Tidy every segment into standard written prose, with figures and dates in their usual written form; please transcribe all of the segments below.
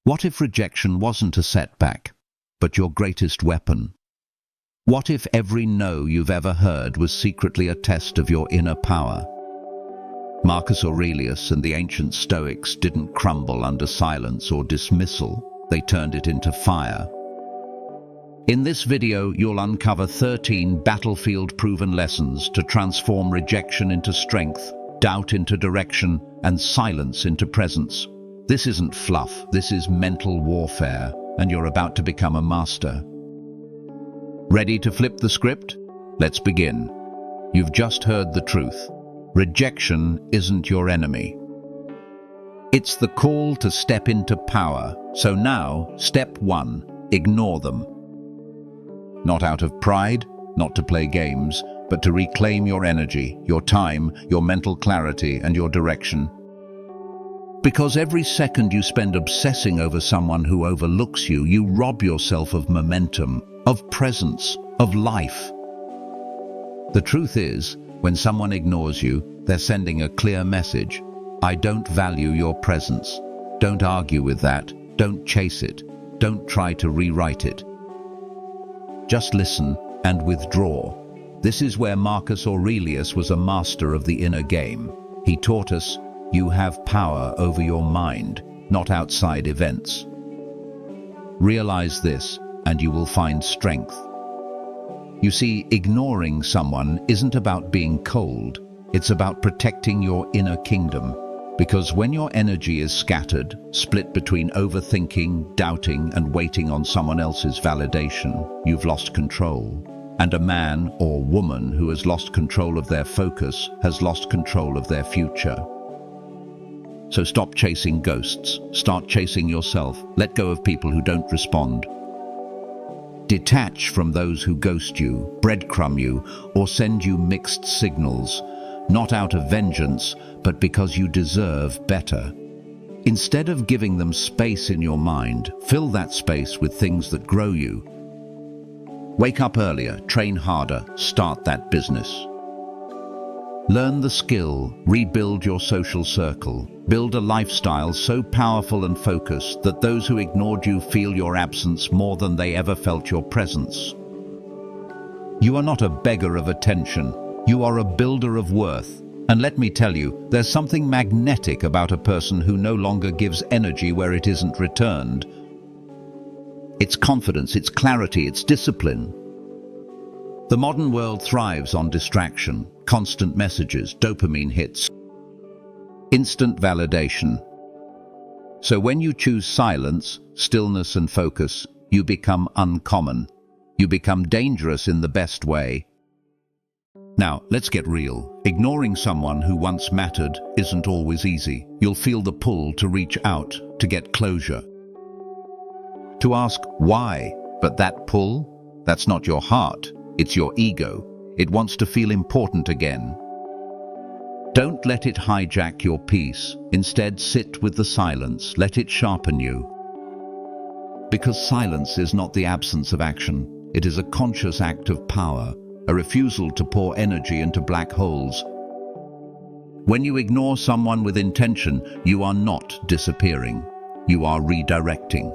What if rejection wasn't a setback, but your greatest weapon? What if every no you've ever heard was secretly a test of your inner power? Marcus Aurelius and the ancient Stoics didn't crumble under silence or dismissal, they turned it into fire. In this video, you'll uncover 13 battlefield-proven lessons to transform rejection into strength, doubt into direction, and silence into presence. This isn't fluff, this is mental warfare, and you're about to become a master. Ready to flip the script? Let's begin. You've just heard the truth. Rejection isn't your enemy. It's the call to step into power. So now, step 1, ignore them. Not out of pride, not to play games, but to reclaim your energy, your time, your mental clarity, and your direction. Because every second you spend obsessing over someone who overlooks you, you rob yourself of momentum, of presence, of life. The truth is, when someone ignores you, they're sending a clear message. I don't value your presence. Don't argue with that. Don't chase it. Don't try to rewrite it. Just listen and withdraw. This is where Marcus Aurelius was a master of the inner game. He taught us, you have power over your mind, not outside events. Realize this, and you will find strength. You see, ignoring someone isn't about being cold. It's about protecting your inner kingdom. Because when your energy is scattered, split between overthinking, doubting, and waiting on someone else's validation, you've lost control. And a man or woman who has lost control of their focus has lost control of their future. So stop chasing ghosts. Start chasing yourself. Let go of people who don't respond. Detach from those who ghost you, breadcrumb you, or send you mixed signals, not out of vengeance, but because you deserve better. Instead of giving them space in your mind, fill that space with things that grow you. Wake up earlier, train harder, start that business. Learn the skill, rebuild your social circle, build a lifestyle so powerful and focused that those who ignored you feel your absence more than they ever felt your presence. You are not a beggar of attention, you are a builder of worth. And let me tell you, there's something magnetic about a person who no longer gives energy where it isn't returned. It's confidence, it's clarity, it's discipline. The modern world thrives on distraction, constant messages, dopamine hits, instant validation. So when you choose silence, stillness and focus, you become uncommon. You become dangerous in the best way. Now, let's get real. Ignoring someone who once mattered isn't always easy. You'll feel the pull to reach out, to get closure, to ask why. But that pull, that's not your heart. It's your ego. It wants to feel important again. Don't let it hijack your peace. Instead, sit with the silence. Let it sharpen you. Because silence is not the absence of action. It is a conscious act of power, a refusal to pour energy into black holes. When you ignore someone with intention, you are not disappearing. You are redirecting,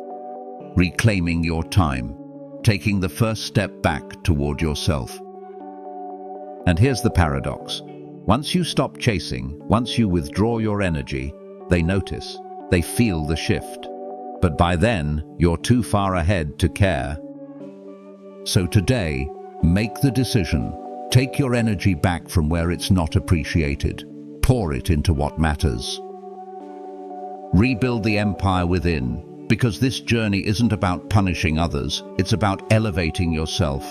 reclaiming your time, taking the first step back toward yourself. And here's the paradox. Once you stop chasing, once you withdraw your energy, they notice, they feel the shift. But by then, you're too far ahead to care. So today, make the decision. Take your energy back from where it's not appreciated. Pour it into what matters. Rebuild the empire within. Because this journey isn't about punishing others, it's about elevating yourself.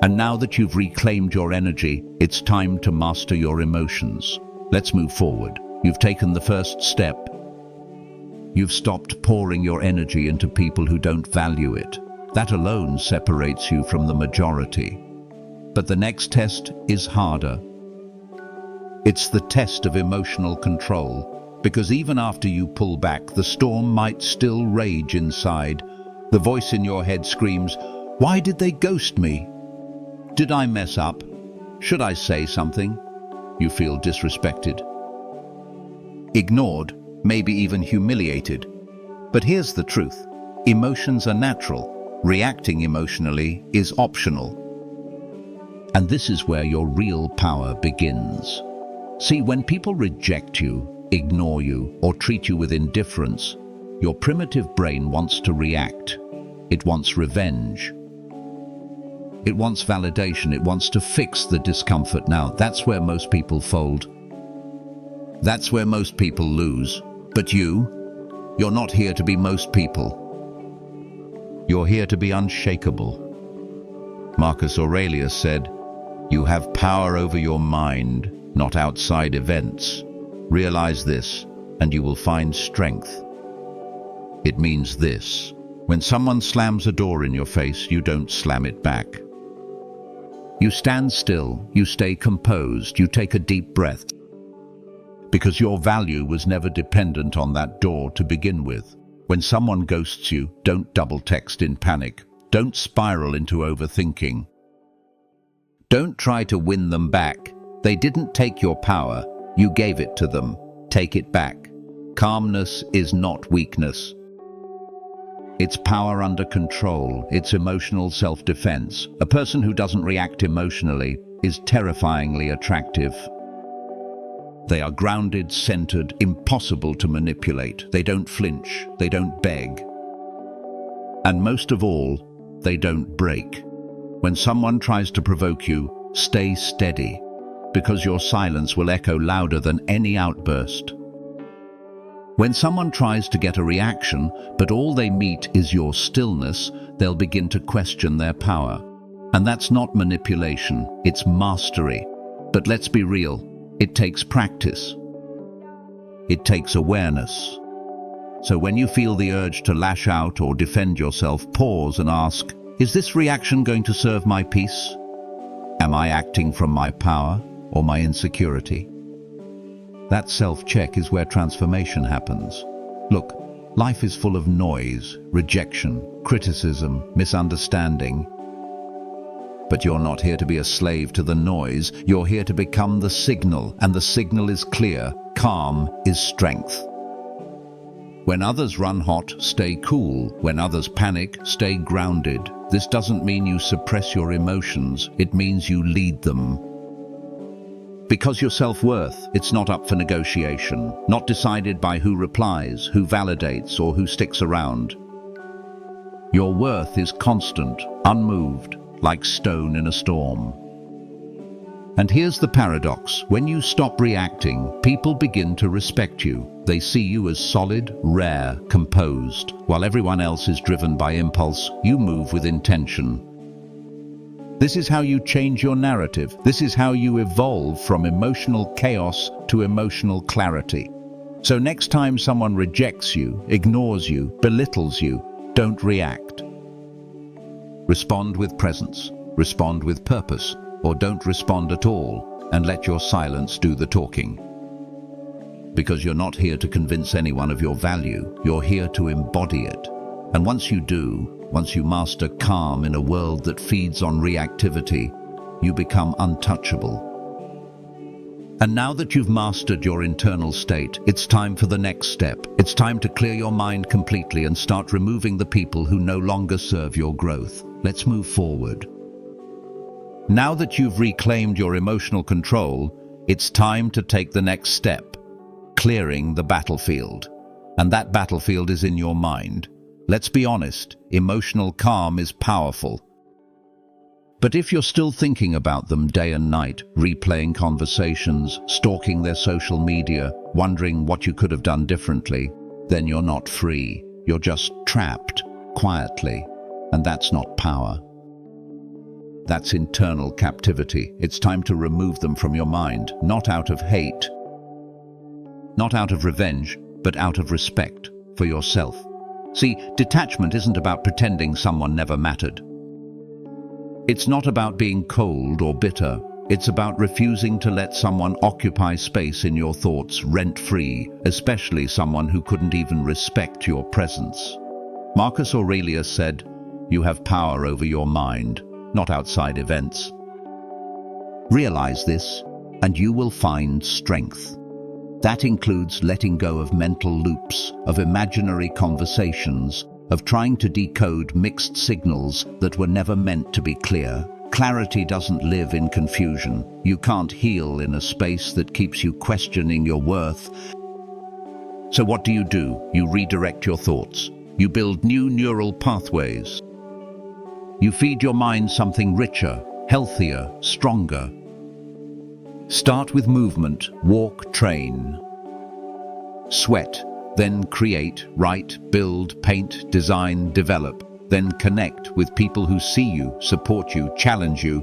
And now that you've reclaimed your energy, it's time to master your emotions. Let's move forward. You've taken the first step. You've stopped pouring your energy into people who don't value it. That alone separates you from the majority. But the next test is harder. It's the test of emotional control. Because even after you pull back, the storm might still rage inside. The voice in your head screams, "Why did they ghost me? Did I mess up? Should I say something?" You feel disrespected, ignored, maybe even humiliated. But here's the truth. Emotions are natural. Reacting emotionally is optional. And this is where your real power begins. See, when people reject you, ignore you, or treat you with indifference, your primitive brain wants to react. It wants revenge. It wants validation. It wants to fix the discomfort. Now, that's where most people fold. That's where most people lose. But you're not here to be most people. You're here to be unshakable. Marcus Aurelius said, "You have power over your mind, not outside events. Realize this, and you will find strength." It means this: when someone slams a door in your face, you don't slam it back. You stand still, you stay composed, you take a deep breath. Because your value was never dependent on that door to begin with. When someone ghosts you, don't double text in panic. Don't spiral into overthinking. Don't try to win them back. They didn't take your power, you gave it to them. Take it back. Calmness is not weakness. It's power under control. It's emotional self-defense. A person who doesn't react emotionally is terrifyingly attractive. They are grounded, centered, impossible to manipulate. They don't flinch. They don't beg. And most of all, they don't break. When someone tries to provoke you, stay steady, because your silence will echo louder than any outburst. When someone tries to get a reaction, but all they meet is your stillness, they'll begin to question their power. And that's not manipulation, it's mastery. But let's be real, it takes practice. It takes awareness. So when you feel the urge to lash out or defend yourself, pause and ask, is this reaction going to serve my peace? Am I acting from my power or my insecurity? That self-check is where transformation happens. Look, life is full of noise, rejection, criticism, misunderstanding. But you're not here to be a slave to the noise. You're here to become the signal, and the signal is clear. Calm is strength. When others run hot, stay cool. When others panic, stay grounded. This doesn't mean you suppress your emotions. It means you lead them. Because your self-worth, it's not up for negotiation, not decided by who replies, who validates, or who sticks around. Your worth is constant, unmoved, like stone in a storm. And here's the paradox. When you stop reacting, people begin to respect you. They see you as solid, rare, composed. While everyone else is driven by impulse, you move with intention. This is how you change your narrative. This is how you evolve from emotional chaos to emotional clarity. So next time someone rejects you, ignores you, belittles you, don't react. Respond with presence, respond with purpose, or don't respond at all, and let your silence do the talking. Because you're not here to convince anyone of your value, you're here to embody it. And once you do, once you master calm in a world that feeds on reactivity, you become untouchable. And now that you've mastered your internal state, it's time for the next step. It's time to clear your mind completely and start removing the people who no longer serve your growth. Let's move forward. Now that you've reclaimed your emotional control, it's time to take the next step, clearing the battlefield. And that battlefield is in your mind. Let's be honest, emotional calm is powerful. But if you're still thinking about them day and night, replaying conversations, stalking their social media, wondering what you could have done differently, then you're not free. You're just trapped, quietly. And that's not power. That's internal captivity. It's time to remove them from your mind, not out of hate, not out of revenge, but out of respect for yourself. See, detachment isn't about pretending someone never mattered. It's not about being cold or bitter. It's about refusing to let someone occupy space in your thoughts rent-free, especially someone who couldn't even respect your presence. Marcus Aurelius said, "You have power over your mind, not outside events." Realize this, and you will find strength. That includes letting go of mental loops, of imaginary conversations, of trying to decode mixed signals that were never meant to be clear. Clarity doesn't live in confusion. You can't heal in a space that keeps you questioning your worth. So what do? You redirect your thoughts. You build new neural pathways. You feed your mind something richer, healthier, stronger. Start with movement, walk, train. Sweat, then create, write, build, paint, design, develop. Then connect with people who see you, support you, challenge you.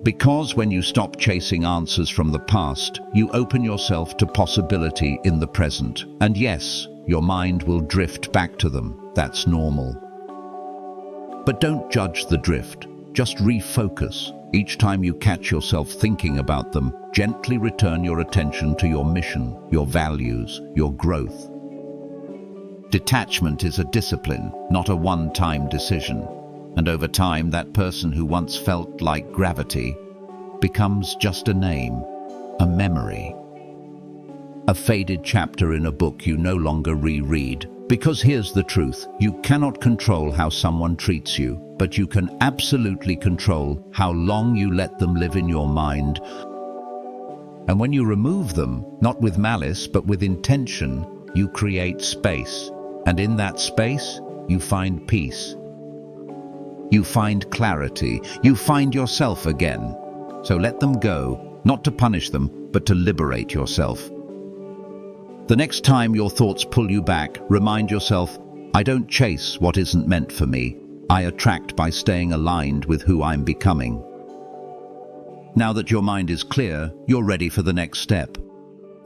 Because when you stop chasing answers from the past, you open yourself to possibility in the present. And yes, your mind will drift back to them. That's normal. But don't judge the drift. Just refocus. Each time you catch yourself thinking about them, gently return your attention to your mission, your values, your growth. Detachment is a discipline, not a one-time decision. And over time, that person who once felt like gravity becomes just a name, a memory. A faded chapter in a book you no longer reread. Because here's the truth, you cannot control how someone treats you, but you can absolutely control how long you let them live in your mind. And when you remove them, not with malice, but with intention, you create space. And in that space, you find peace. You find clarity. You find yourself again. So let them go, not to punish them, but to liberate yourself. The next time your thoughts pull you back, remind yourself, I don't chase what isn't meant for me. I attract by staying aligned with who I'm becoming. Now that your mind is clear, you're ready for the next step.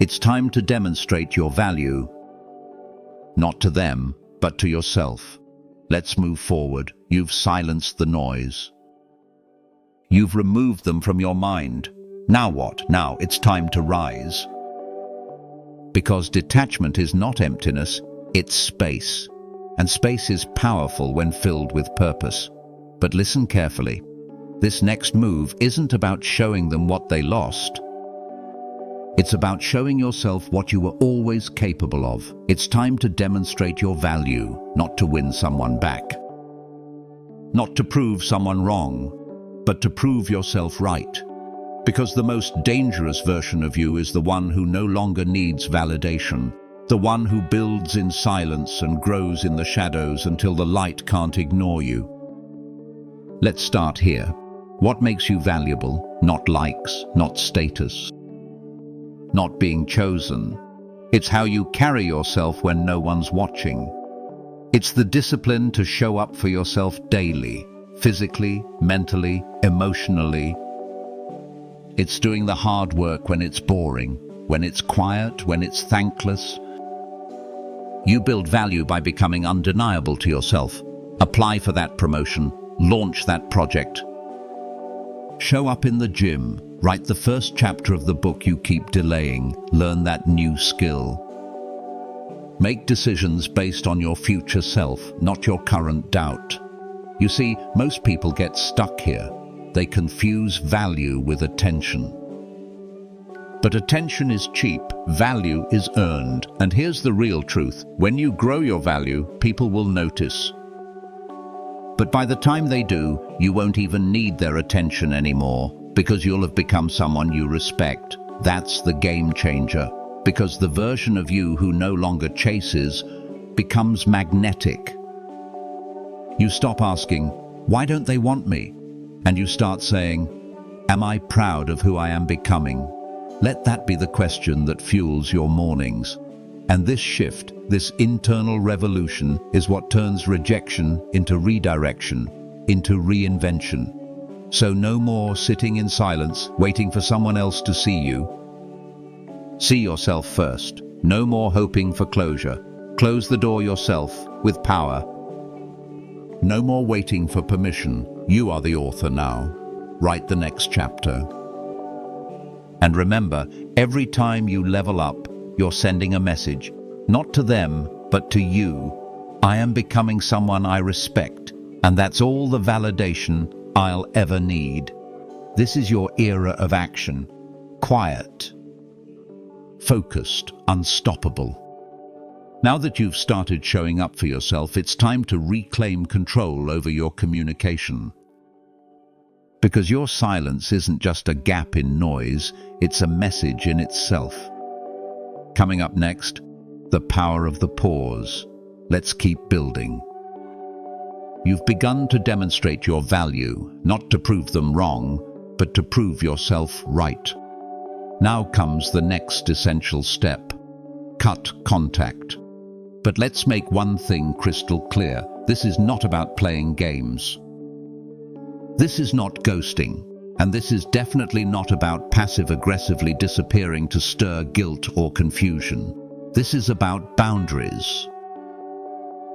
It's time to demonstrate your value. Not to them, but to yourself. Let's move forward. You've silenced the noise. You've removed them from your mind. Now what? Now it's time to rise. Because detachment is not emptiness, it's space. And space is powerful when filled with purpose. But listen carefully. This next move isn't about showing them what they lost. It's about showing yourself what you were always capable of. It's time to demonstrate your value, not to win someone back. Not to prove someone wrong, but to prove yourself right. Because the most dangerous version of you is the one who no longer needs validation. The one who builds in silence and grows in the shadows until the light can't ignore you. Let's start here. What makes you valuable? Not likes, not status. Not being chosen. It's how you carry yourself when no one's watching. It's the discipline to show up for yourself daily, physically, mentally, emotionally. It's doing the hard work when it's boring, when it's quiet, when it's thankless. You build value by becoming undeniable to yourself. Apply for that promotion, launch that project. Show up in the gym. Write the first chapter of the book you keep delaying. Learn that new skill. Make decisions based on your future self, not your current doubt. You see, most people get stuck here. They confuse value with attention. But attention is cheap, value is earned. And here's the real truth. When you grow your value, people will notice. But by the time they do, you won't even need their attention anymore. Because you'll have become someone you respect. That's the game changer. Because the version of you who no longer chases becomes magnetic. You stop asking, why don't they want me? And you start saying, am I proud of who I am becoming? Let that be the question that fuels your mornings. And this shift, this internal revolution, is what turns rejection into redirection, into reinvention. So no more sitting in silence, waiting for someone else to see you. See yourself first. No more hoping for closure. Close the door yourself with power. No more waiting for permission. You are the author now. Write the next chapter. And remember, every time you level up, you're sending a message, not to them, but to you. I am becoming someone I respect, and that's all the validation I'll ever need. This is your era of action. Quiet. focused, unstoppable. Now that you've started showing up for yourself, it's time to reclaim control over your communication. Because your silence isn't just a gap in noise, it's a message in itself. Coming up next, the power of the pause. Let's keep building. You've begun to demonstrate your value, not to prove them wrong, but to prove yourself right. Now comes the next essential step. Cut contact. But let's make one thing crystal clear. This is not about playing games. This is not ghosting, and this is definitely not about passive-aggressively disappearing to stir guilt or confusion. This is about boundaries.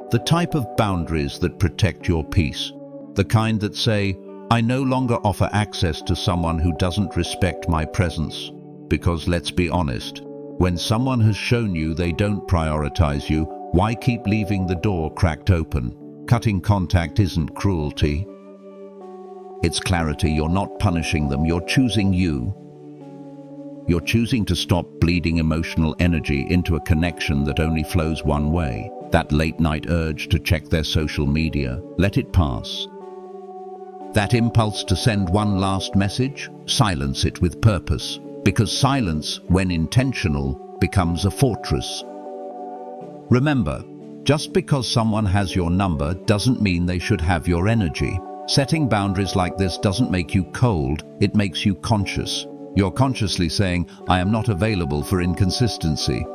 The type of boundaries that protect your peace. The kind that say, I no longer offer access to someone who doesn't respect my presence. Because let's be honest, when someone has shown you they don't prioritize you, why keep leaving the door cracked open? Cutting contact isn't cruelty. It's clarity. You're not punishing them, you're choosing you. You're choosing to stop bleeding emotional energy into a connection that only flows one way. That late-night urge to check their social media, let it pass. That impulse to send one last message, silence it with purpose. Because silence, when intentional, becomes a fortress. Remember, just because someone has your number doesn't mean they should have your energy. Setting boundaries like this doesn't make you cold, it makes you conscious. You're consciously saying, I am not available for inconsistency.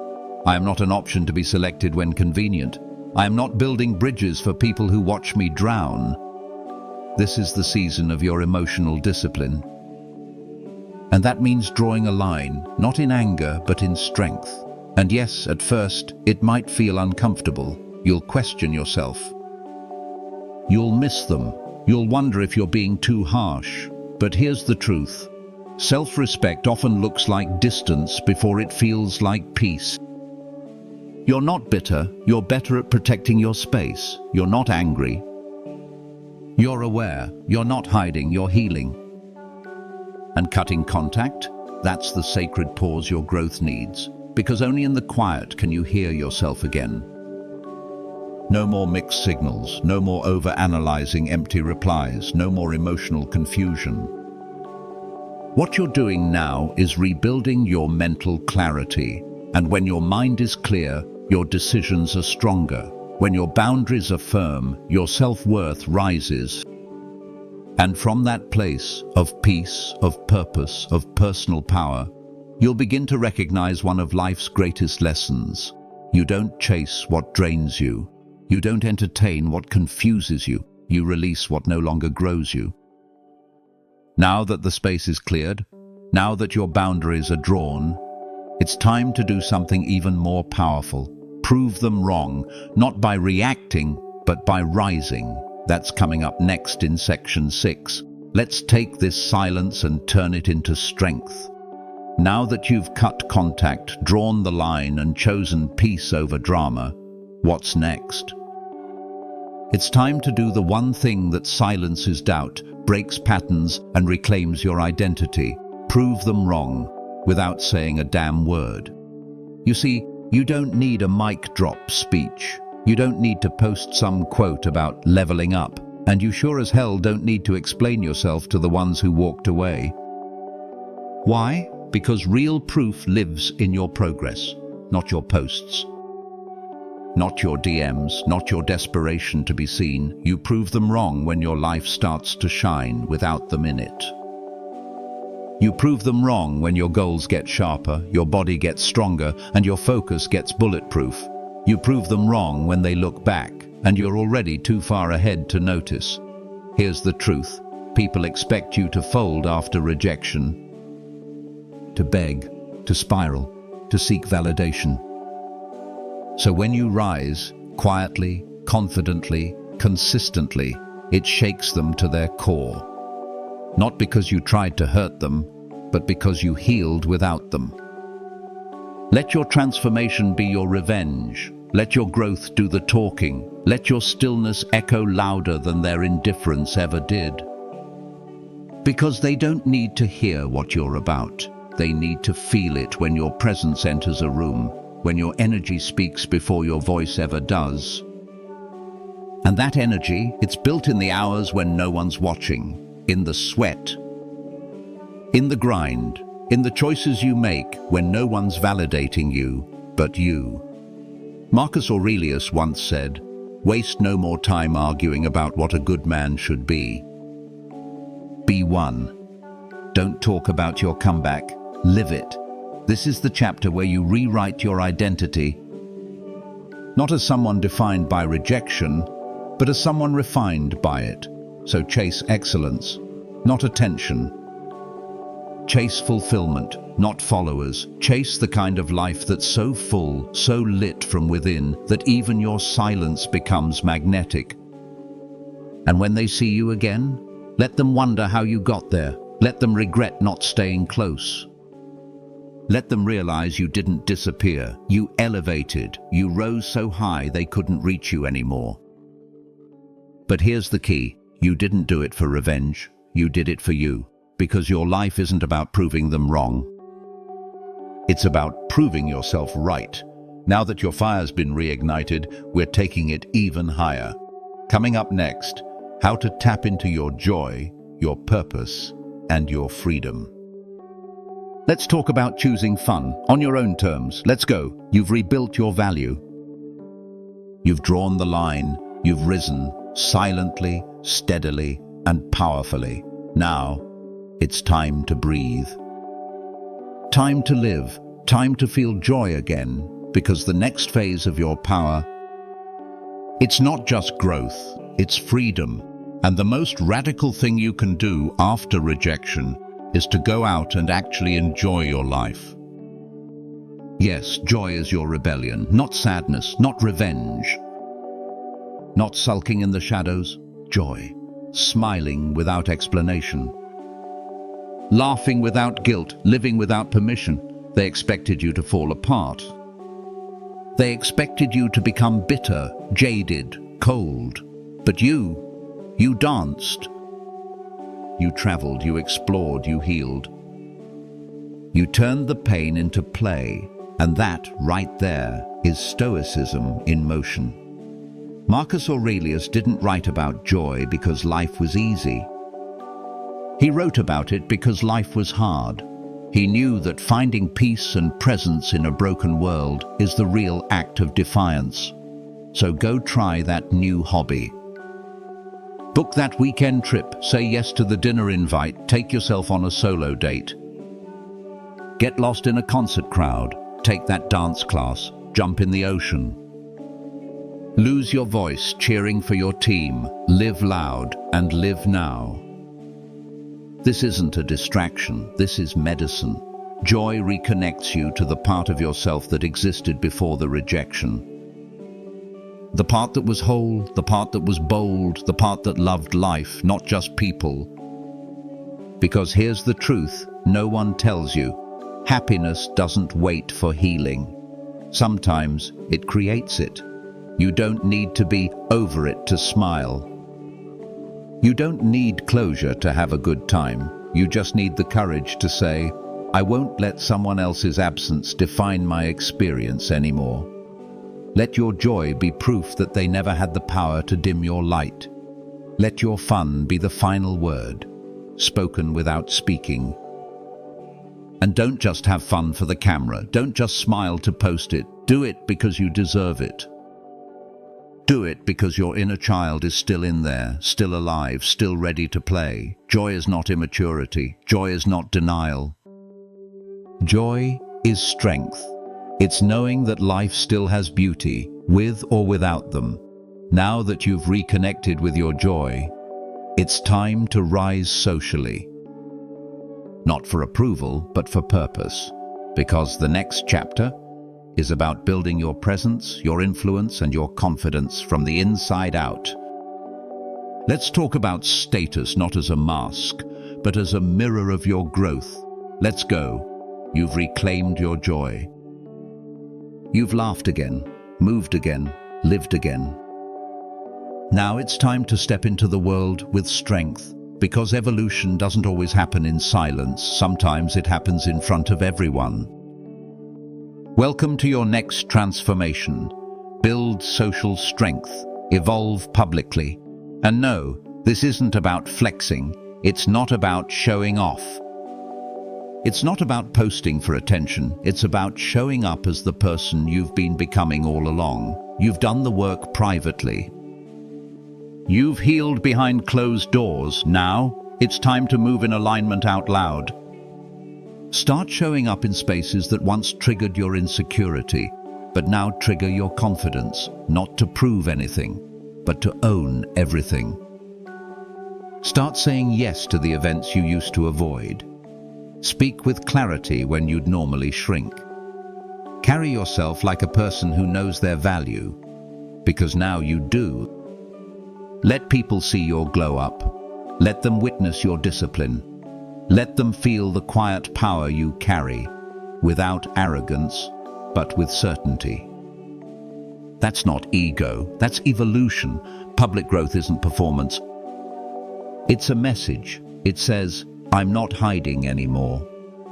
I am not an option to be selected when convenient. I am not building bridges for people who watch me drown. This is the season of your emotional discipline. And that means drawing a line, not in anger, but in strength. And yes, at first, it might feel uncomfortable. You'll question yourself. You'll miss them. You'll wonder if you're being too harsh. But here's the truth. Self-respect often looks like distance before it feels like peace. You're not bitter. You're better at protecting your space. You're not angry. You're aware. You're not hiding. You're healing. And cutting contact? That's the sacred pause your growth needs. Because only in the quiet can you hear yourself again. No more mixed signals, no more over-analyzing empty replies, no more emotional confusion. What you're doing now is rebuilding your mental clarity. And when your mind is clear, your decisions are stronger. When your boundaries are firm, your self-worth rises. And from that place of peace, of purpose, of personal power, you'll begin to recognize one of life's greatest lessons. You don't chase what drains you. You don't entertain what confuses you. You release what no longer grows you. Now that the space is cleared, now that your boundaries are drawn, it's time to do something even more powerful. Prove them wrong, not by reacting, but by rising. That's coming up next in section 6. Let's take this silence and turn it into strength. Now that you've cut contact, drawn the line, and chosen peace over drama, what's next? It's time to do the one thing that silences doubt, breaks patterns, and reclaims your identity. Prove them wrong, without saying a damn word. You see, you don't need a mic drop speech. You don't need to post some quote about leveling up. And you sure as hell don't need to explain yourself to the ones who walked away. Why? Because real proof lives in your progress, not your posts. Not your DMs, not your desperation to be seen. You prove them wrong when your life starts to shine without them in it. You prove them wrong when your goals get sharper, your body gets stronger, and your focus gets bulletproof. You prove them wrong when they look back, and you're already too far ahead to notice. Here's the truth. People expect you to fold after rejection, to beg, to spiral, to seek validation. So when you rise, quietly, confidently, consistently, it shakes them to their core. Not because you tried to hurt them, but because you healed without them. Let your transformation be your revenge. Let your growth do the talking. Let your stillness echo louder than their indifference ever did. Because they don't need to hear what you're about. They need to feel it when your presence enters a room, when your energy speaks before your voice ever does. And that energy, it's built in the hours when no one's watching, in the sweat, in the grind, in the choices you make when no one's validating you, but you. Marcus Aurelius once said, "Waste no more time arguing about what a good man should be. Be one. Don't talk about your comeback, live it." This is the chapter where you rewrite your identity, not as someone defined by rejection, but as someone refined by it. So chase excellence, not attention. Chase fulfillment, not followers. Chase the kind of life that's so full, so lit from within, that even your silence becomes magnetic. And when they see you again, let them wonder how you got there. Let them regret not staying close. Let them realize you didn't disappear. You elevated. You rose so high they couldn't reach you anymore. But here's the key. You didn't do it for revenge. You did it for you. Because your life isn't about proving them wrong. It's about proving yourself right. Now that your fire's been reignited, we're taking it even higher. Coming up next, how to tap into your joy, your purpose, and your freedom. Let's talk about choosing fun on your own terms. Let's go. You've rebuilt your value. You've drawn the line. You've risen silently, steadily, and powerfully. Now, it's time to breathe. Time to live. Time to feel joy again, because the next phase of your power, it's not just growth, it's freedom. And the most radical thing you can do after rejection is to go out and actually enjoy your life. Yes, joy is your rebellion, not sadness, not revenge. Not sulking in the shadows, joy. Smiling without explanation. Laughing without guilt, living without permission. They expected you to fall apart. They expected you to become bitter, jaded, cold. But you danced. You traveled, you explored, you healed. You turned the pain into play, and that, right there, is Stoicism in motion. Marcus Aurelius didn't write about joy because life was easy. He wrote about it because life was hard. He knew that finding peace and presence in a broken world is the real act of defiance. So go try that new hobby. Book that weekend trip, say yes to the dinner invite, take yourself on a solo date. Get lost in a concert crowd, take that dance class, jump in the ocean. Lose your voice cheering for your team, live loud and live now. This isn't a distraction, this is medicine. Joy reconnects you to the part of yourself that existed before the rejection. The part that was whole, the part that was bold, the part that loved life, not just people. Because here's the truth, no one tells you. Happiness doesn't wait for healing. Sometimes it creates it. You don't need to be over it to smile. You don't need closure to have a good time. You just need the courage to say, I won't let someone else's absence define my experience anymore. Let your joy be proof that they never had the power to dim your light. Let your fun be the final word, spoken without speaking. And don't just have fun for the camera. Don't just smile to post it. Do it because you deserve it. Do it because your inner child is still in there, still alive, still ready to play. Joy is not immaturity. Joy is not denial. Joy is strength. It's knowing that life still has beauty, with or without them. Now that you've reconnected with your joy, it's time to rise socially. Not for approval, but for purpose. Because the next chapter is about building your presence, your influence, and your confidence from the inside out. Let's talk about status not as a mask, but as a mirror of your growth. Let's go. You've reclaimed your joy. You've laughed again, moved again, lived again. Now it's time to step into the world with strength, Because evolution doesn't always happen in silence. Sometimes it happens in front of everyone. Welcome to your next transformation. Build social strength. Evolve publicly. And no, this isn't about flexing. It's not about showing off. It's not about posting for attention. It's about showing up as the person you've been becoming all along. You've done the work privately. You've healed behind closed doors. Now, it's time to move in alignment out loud. Start showing up in spaces that once triggered your insecurity, but now trigger your confidence, not to prove anything, but to own everything. Start saying yes to the events you used to avoid. Speak with clarity when you'd normally shrink. Carry yourself like a person who knows their value, because now you do. Let people see your glow up. Let them witness your discipline. Let them feel the quiet power you carry, without arrogance, but with certainty. That's not ego, that's evolution. Public growth isn't performance. It's a message. It says, I'm not hiding anymore.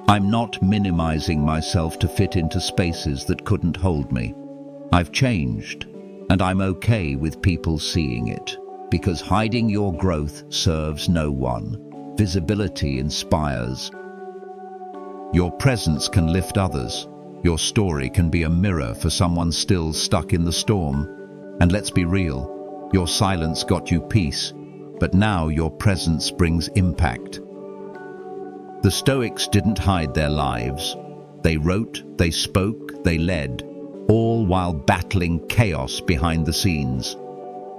I'm not minimizing myself to fit into spaces that couldn't hold me. I've changed, and I'm okay with people seeing it, because hiding your growth serves no one. Visibility inspires. Your presence can lift others. Your story can be a mirror for someone still stuck in the storm. And let's be real, your silence got you peace, but now your presence brings impact. The Stoics didn't hide their lives. They wrote, they spoke, they led, all while battling chaos behind the scenes.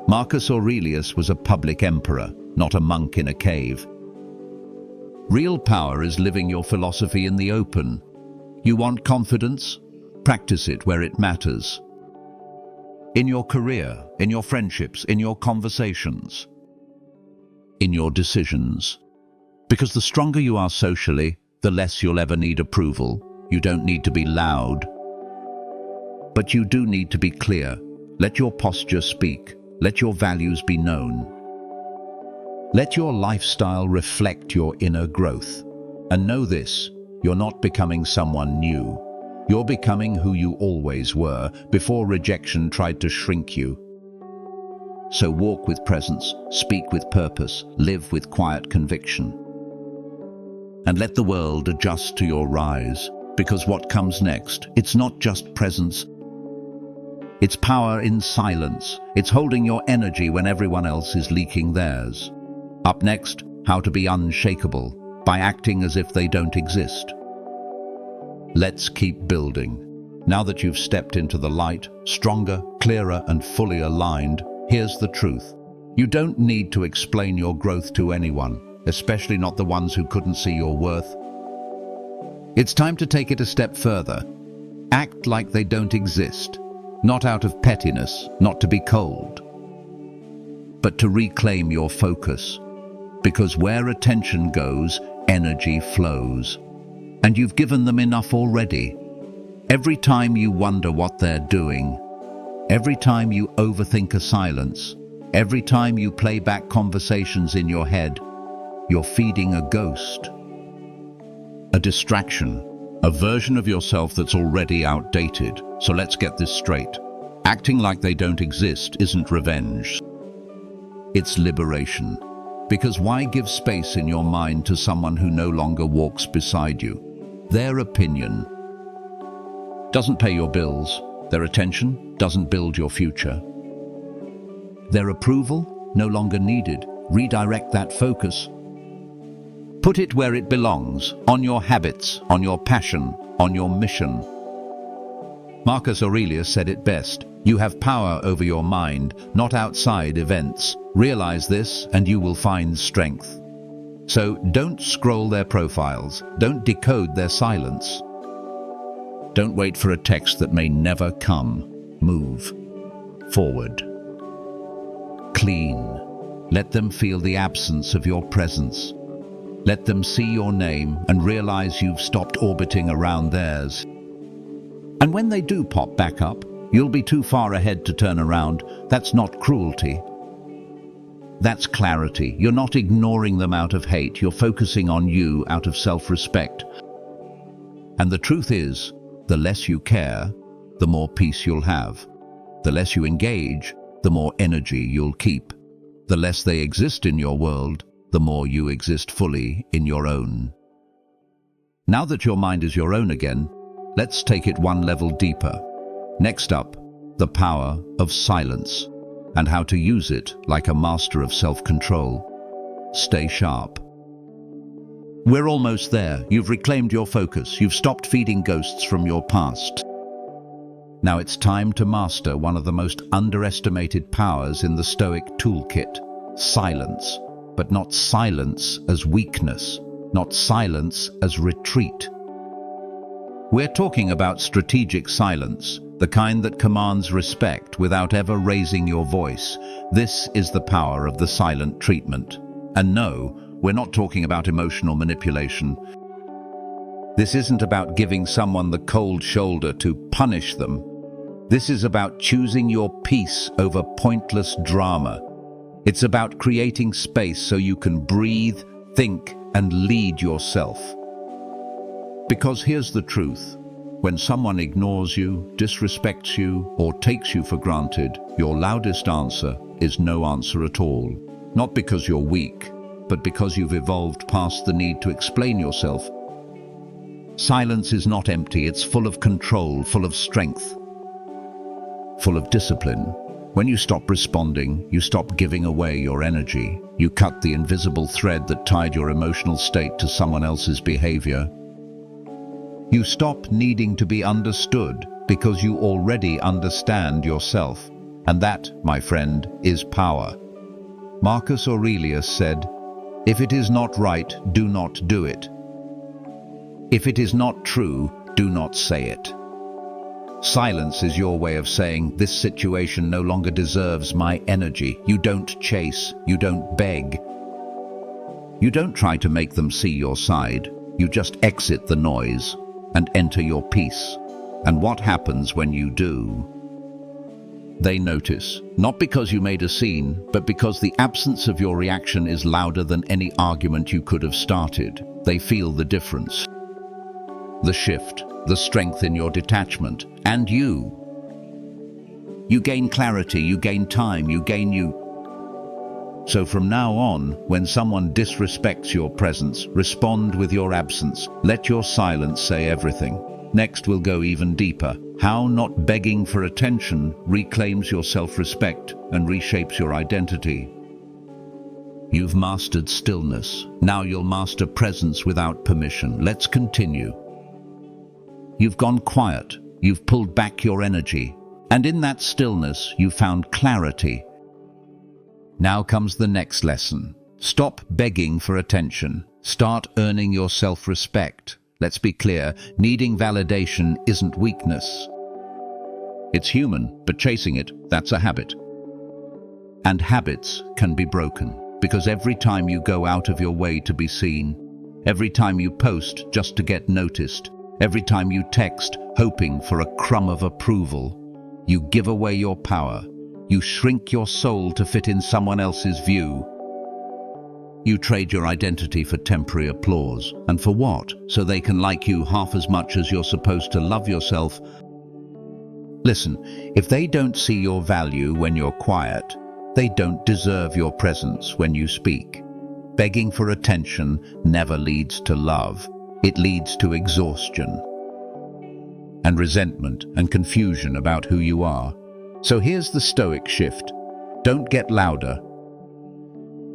Marcus Aurelius was a public emperor, not a monk in a cave. Real power is living your philosophy in the open. You want confidence? Practice it where it matters. In your career, in your friendships, in your conversations, in your decisions. Because the stronger you are socially, the less you'll ever need approval. You don't need to be loud. But you do need to be clear. Let your posture speak. Let your values be known. Let your lifestyle reflect your inner growth. And know this, you're not becoming someone new. You're becoming who you always were, before rejection tried to shrink you. So walk with presence, speak with purpose, live with quiet conviction. And let the world adjust to your rise, because what comes next, it's not just presence. It's power in silence. It's holding your energy when everyone else is leaking theirs. Up next, how to be unshakable, by acting as if they don't exist. Let's keep building. Now that you've stepped into the light, stronger, clearer, and fully aligned, here's the truth. You don't need to explain your growth to anyone, especially not the ones who couldn't see your worth. It's time to take it a step further. Act like they don't exist, not out of pettiness, not to be cold, but to reclaim your focus. Because where attention goes, energy flows. And you've given them enough already. Every time you wonder what they're doing, every time you overthink a silence, every time you play back conversations in your head, you're feeding a ghost. A distraction, a version of yourself that's already outdated. So let's get this straight. Acting like they don't exist isn't revenge. It's liberation. Because why give space in your mind to someone who no longer walks beside you? Their opinion doesn't pay your bills. Their attention doesn't build your future. Their approval no longer needed. Redirect that focus. Put it where it belongs, on your habits, on your passion, on your mission. Marcus Aurelius said it best. You have power over your mind, not outside events. Realize this and you will find strength. So don't scroll their profiles. Don't decode their silence. Don't wait for a text that may never come. Move forward. Clean. Let them feel the absence of your presence. Let them see your name and realize you've stopped orbiting around theirs. And when they do pop back up, you'll be too far ahead to turn around. That's not cruelty. That's clarity. You're not ignoring them out of hate. You're focusing on you out of self-respect. And the truth is, the less you care, the more peace you'll have. The less you engage, the more energy you'll keep. The less they exist in your world, the more you exist fully in your own. Now that your mind is your own again, let's take it one level deeper. Next up, the power of silence, and how to use it like a master of self-control. Stay sharp. We're almost there. You've reclaimed your focus. You've stopped feeding ghosts from your past. Now it's time to master one of the most underestimated powers in the Stoic toolkit: silence. But not silence as weakness, not silence as retreat. We're talking about strategic silence, the kind that commands respect without ever raising your voice. This is the power of the silent treatment. And no, we're not talking about emotional manipulation. This isn't about giving someone the cold shoulder to punish them. This is about choosing your peace over pointless drama. It's about creating space so you can breathe, think, and lead yourself. Because here's the truth. When someone ignores you, disrespects you, or takes you for granted, your loudest answer is no answer at all. Not because you're weak, but because you've evolved past the need to explain yourself. Silence is not empty. It's full of control, full of strength, full of discipline. When you stop responding, you stop giving away your energy. You cut the invisible thread that tied your emotional state to someone else's behavior. You stop needing to be understood because you already understand yourself. And that, my friend, is power. Marcus Aurelius said, "If it is not right, do not do it. If it is not true, do not say it." Silence is your way of saying, this situation no longer deserves my energy. You don't chase, you don't beg. You don't try to make them see your side. You just exit the noise and enter your peace. And what happens when you do? They notice, not because you made a scene, but because the absence of your reaction is louder than any argument you could have started. They feel the difference. The shift, the strength in your detachment, and you. You gain clarity, you gain time, you gain you. So from now on, when someone disrespects your presence, respond with your absence. Let your silence say everything. Next, we'll go even deeper. How not begging for attention reclaims your self-respect and reshapes your identity. You've mastered stillness. Now you'll master presence without permission. Let's continue. You've gone quiet. You've pulled back your energy. And in that stillness, you found clarity. Now comes the next lesson. Stop begging for attention. Start earning your self-respect. Let's be clear, needing validation isn't weakness. It's human, but chasing it, that's a habit. And habits can be broken, because every time you go out of your way to be seen, every time you post just to get noticed, every time you text hoping for a crumb of approval, you give away your power. You shrink your soul to fit in someone else's view. You trade your identity for temporary applause. And for what? So they can like you half as much as you're supposed to love yourself. Listen, if they don't see your value when you're quiet, they don't deserve your presence when you speak. Begging for attention never leads to love. It leads to exhaustion and resentment and confusion about who you are. So here's the Stoic shift. Don't get louder.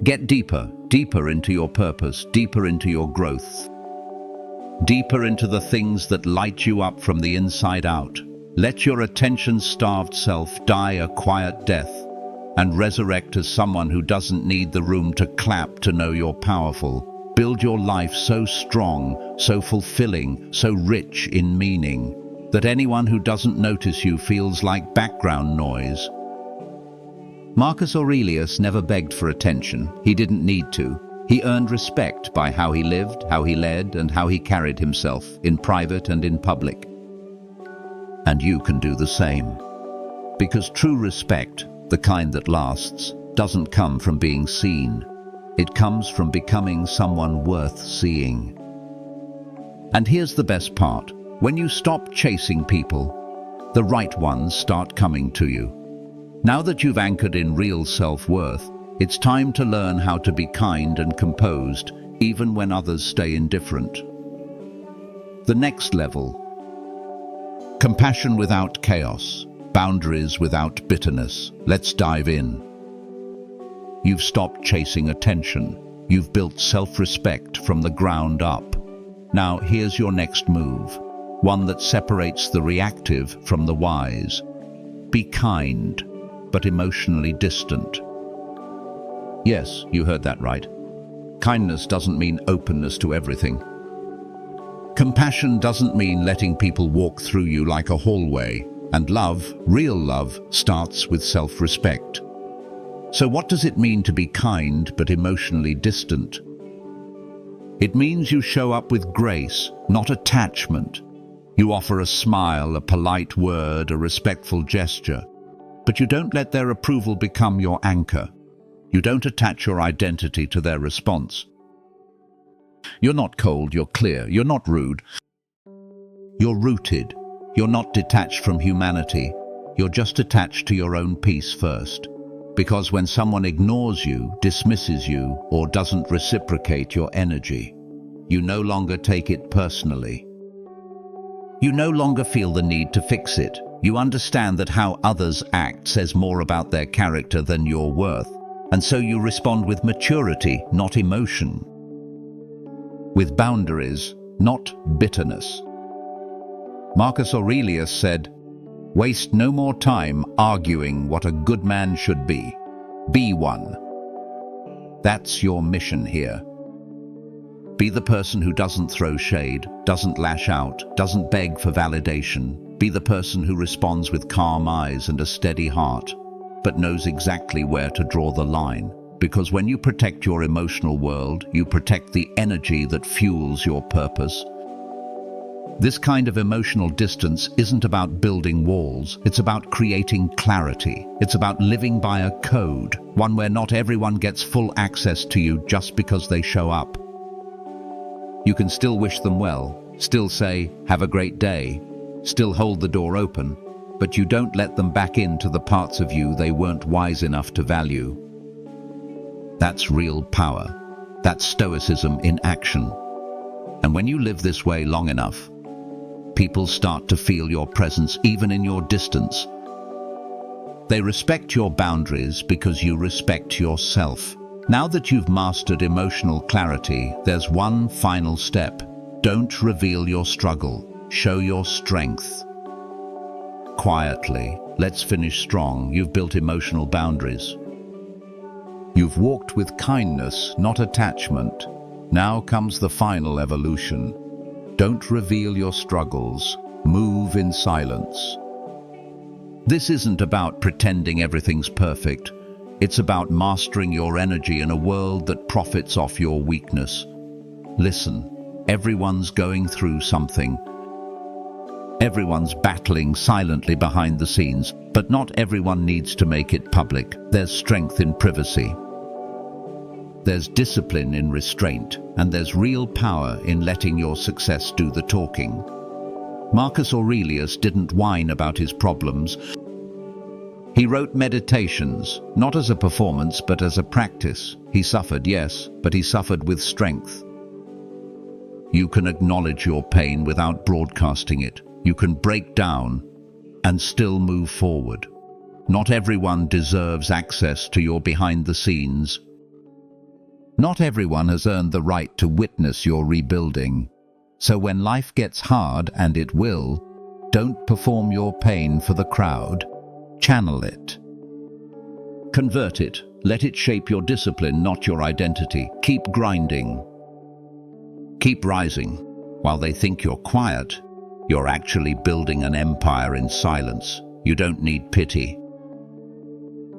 Get deeper, deeper into your purpose, deeper into your growth, deeper into the things that light you up from the inside out. Let your attention-starved self die a quiet death and resurrect as someone who doesn't need the room to clap to know you're powerful. Build your life so strong, so fulfilling, so rich in meaning, that anyone who doesn't notice you feels like background noise. Marcus Aurelius never begged for attention. He didn't need to. He earned respect by how he lived, how he led, and how he carried himself, in private and in public. And you can do the same. Because true respect, the kind that lasts, doesn't come from being seen. It comes from becoming someone worth seeing. And here's the best part. When you stop chasing people, the right ones start coming to you. Now that you've anchored in real self-worth, it's time to learn how to be kind and composed, even when others stay indifferent. The next level. Compassion without chaos. Boundaries without bitterness. Let's dive in. You've stopped chasing attention. You've built self-respect from the ground up. Now here's your next move. One that separates the reactive from the wise. Be kind, but emotionally distant. Yes, you heard that right. Kindness doesn't mean openness to everything. Compassion doesn't mean letting people walk through you like a hallway. And love, real love, starts with self-respect. So what does it mean to be kind but emotionally distant? It means you show up with grace, not attachment. You offer a smile, a polite word, a respectful gesture. But you don't let their approval become your anchor. You don't attach your identity to their response. You're not cold, you're clear, you're not rude. You're rooted. You're not detached from humanity. You're just attached to your own peace first. Because when someone ignores you, dismisses you, or doesn't reciprocate your energy, you no longer take it personally. You no longer feel the need to fix it. You understand that how others act says more about their character than your worth. And so you respond with maturity, not emotion. With boundaries, not bitterness. Marcus Aurelius said, "Waste no more time arguing what a good man should be. Be one." That's your mission here. Be the person who doesn't throw shade, doesn't lash out, doesn't beg for validation. Be the person who responds with calm eyes and a steady heart, but knows exactly where to draw the line. Because when you protect your emotional world, you protect the energy that fuels your purpose. This kind of emotional distance isn't about building walls, it's about creating clarity. It's about living by a code, one where not everyone gets full access to you just because they show up. You can still wish them well, still say, "Have a great day," still hold the door open, but you don't let them back into the parts of you they weren't wise enough to value. That's real power. That's Stoicism in action. And when you live this way long enough, people start to feel your presence even in your distance. They respect your boundaries because you respect yourself. Now that you've mastered emotional clarity, there's one final step. Don't reveal your struggle. Show your strength. Quietly, let's finish strong. You've built emotional boundaries. You've walked with kindness, not attachment. Now comes the final evolution. Don't reveal your struggles. Move in silence. This isn't about pretending everything's perfect. It's about mastering your energy in a world that profits off your weakness. Listen, everyone's going through something. Everyone's battling silently behind the scenes, but not everyone needs to make it public. There's strength in privacy. There's discipline in restraint, and there's real power in letting your success do the talking. Marcus Aurelius didn't whine about his problems. He wrote meditations, not as a performance, but as a practice. He suffered, yes, but he suffered with strength. You can acknowledge your pain without broadcasting it. You can break down and still move forward. Not everyone deserves access to your behind the scenes. Not everyone has earned the right to witness your rebuilding. So when life gets hard, and it will, don't perform your pain for the crowd. Channel it. Convert it. Let it shape your discipline, not your identity. Keep grinding. Keep rising. While they think you're quiet, you're actually building an empire in silence. You don't need pity.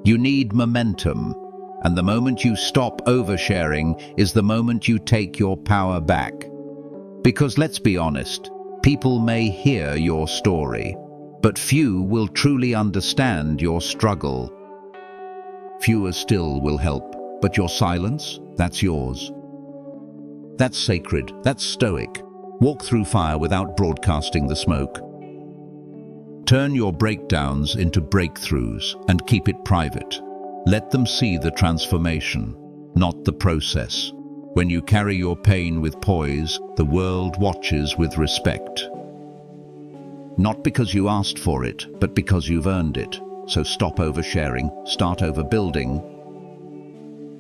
You need momentum. And the moment you stop oversharing is the moment you take your power back. Because let's be honest, people may hear your story, but few will truly understand your struggle. Fewer still will help, but your silence, that's yours. That's sacred, that's stoic. Walk through fire without broadcasting the smoke. Turn your breakdowns into breakthroughs and keep it private. Let them see the transformation, not the process. When you carry your pain with poise, the world watches with respect. Not because you asked for it, but because you've earned it. So stop oversharing, start overbuilding.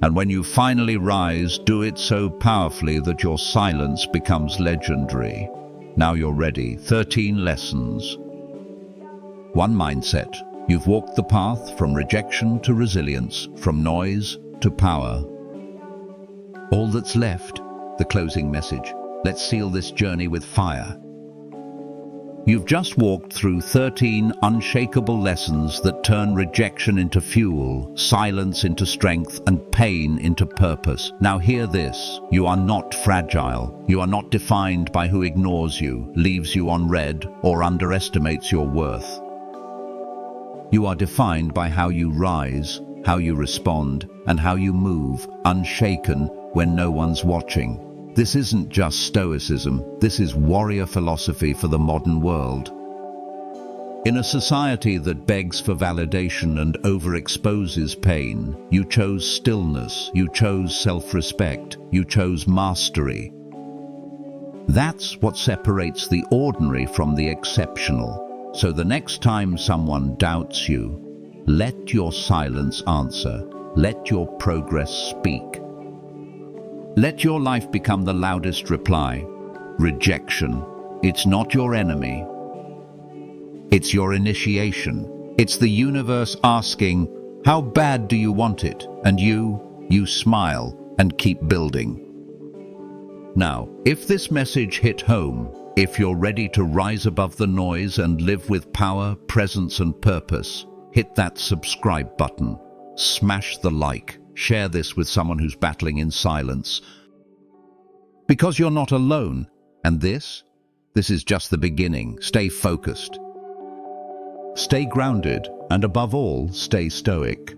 And when you finally rise, do it so powerfully that your silence becomes legendary. Now you're ready. 13 lessons. 1 mindset. You've walked the path from rejection to resilience, from noise to power. All that's left, the closing message. Let's seal this journey with fire. You've just walked through 13 unshakable lessons that turn rejection into fuel, silence into strength, and pain into purpose. Now hear this. You are not fragile. You are not defined by who ignores you, leaves you on red, or underestimates your worth. You are defined by how you rise, how you respond, and how you move, unshaken when no one's watching. This isn't just Stoicism, this is warrior philosophy for the modern world. In a society that begs for validation and overexposes pain, you chose stillness, you chose self-respect, you chose mastery. That's what separates the ordinary from the exceptional. So the next time someone doubts you, let your silence answer, let your progress speak. Let your life become the loudest reply. Rejection. It's not your enemy. It's your initiation. It's the universe asking, how bad do you want it? And you smile and keep building. Now, if this message hit home, if you're ready to rise above the noise and live with power, presence, and purpose, hit that subscribe button. Smash the like. Share this with someone who's battling in silence. Because you're not alone. And this is just the beginning. Stay focused. Stay grounded, and above all, stay stoic.